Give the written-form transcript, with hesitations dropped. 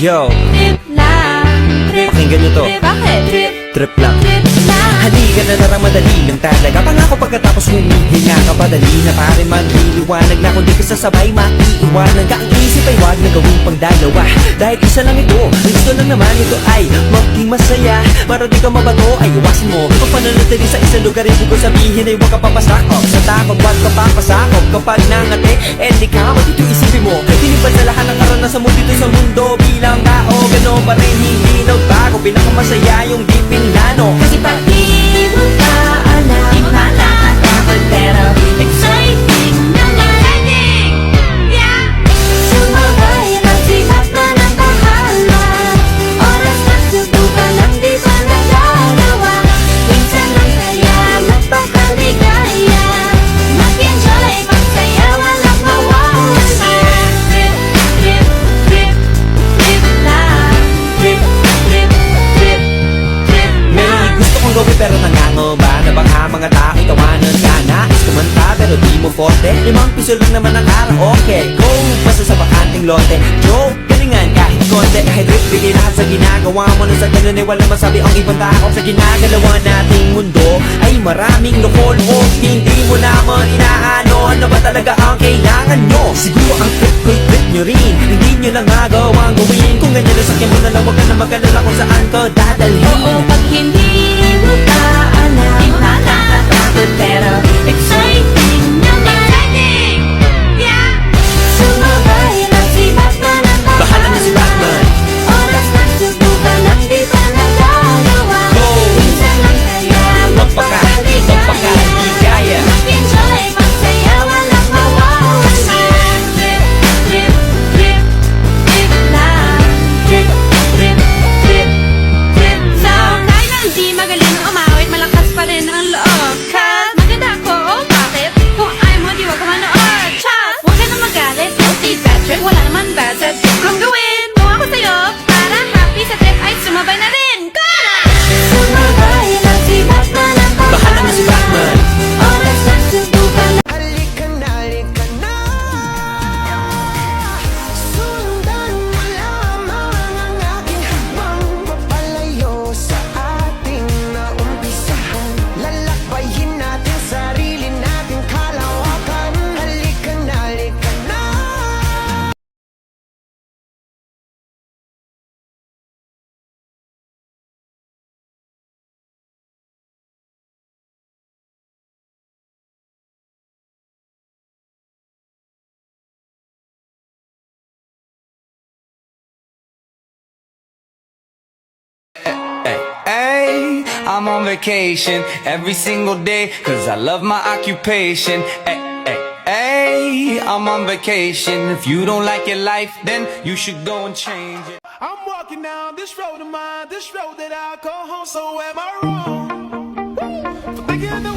Yo, Trip lang, trip, pakinggan nyo to. trip, bakit? Trip, Trip lang. trip lang. Halika na narang madali lang talaga. Pangako pagkatapos humihinga ka padali na pare man liliwanag na kung di ka sasabay maiiwanan ka. Ang isip ay wag na gawing pang dalawa dahil isa lang ito. Ang gusto lang naman ito ay maging masaya. Para di ka mabato ay iwasin mo kung pananatili sa isang lugar. Ibig ko sabihin ay huwag ka papasakop sa takot. Huwag ka papasakop kapag nangate di ka dito isipin mo. Tinipad sa lahat ng karanasan mo dito sa mundo. Bilang tao gano'n pa rin hindi nagbago. Pinakamasaya yung di pinlano. Kasi pag di mo pa alam, di mo pa nakakapag pero exciting naman. Yeah! Sumabay lang si Batman ang bahala. Oras na subukan ang di pa nagagawa. Minsan lang kaya magpakaligaya. Mag-enjoy, magsaya, walang mawawala. Trip, trip, trip, trip lang. Trip, trip, trip, trip lang. May gusto kong gawin pero nangangamba na baka mga tao tawanan ka. Nais kumanta pero di mo forte. 5 piso lang naman ang karaoke. Go, basta sa bakanting lote. Joke, galingan kahit konti. Kahit rip, bigay lahat sa ginagawa mo. Nang sa ganun ay walang masabi ang ibang tao. Sa ginagalawa nating mundo ay maraming loko-loko. Hindi mo naman inaano. Ano ba talaga ang kailangan nyo? Siguro ang trip ko'y trip nyo rin. Hindi nyo lang magawang gawin. Kung ganyan na sakyan mo na lang, wag ka na mag-alala kung saan ka dadalhin. Oo, pag hindi mo pa alam, di mo na nakakapagod pero exciting naman. Yeah! Sumabay lang si Batman ang Bahala na si Batman. Oras na subukan ang di pa nagagawa. Go! Minsan lang kaya Magpakaligaya. Mag-enjoy, magsaya, walang mawawala. Trip, trip, trip, trip lang. Trip, trip, trip, trip lang. Kahit na hindi magaling umawit, malakas pa rin ang loob. Cause maganda ako, oh bakit? Kung ayaw mo, di wag ka manood. Chas, huwag ka na magalit, don't be bad trip. Wala naman bad sa trip kong gawin. Kung ako sa'yo, para happy sa trip ay sumabay na rin. Go na! Sumabay lang si Batman ang Bahala na si Batman. Oras na subukan. Halika na, halika na. Sundan mo lamang ang aking habang papalayo sa ating naumpisahan. Lalakbayin natin sarili nating kalawakan. Halika na, halika na. Hey, I'm on vacation every single day, cause I love my occupation. Hey, I'm on vacation. If you don't like your life, then you should go and change it. I'm walking down this road of mine, this road that I call home. So am I wrong for thinking the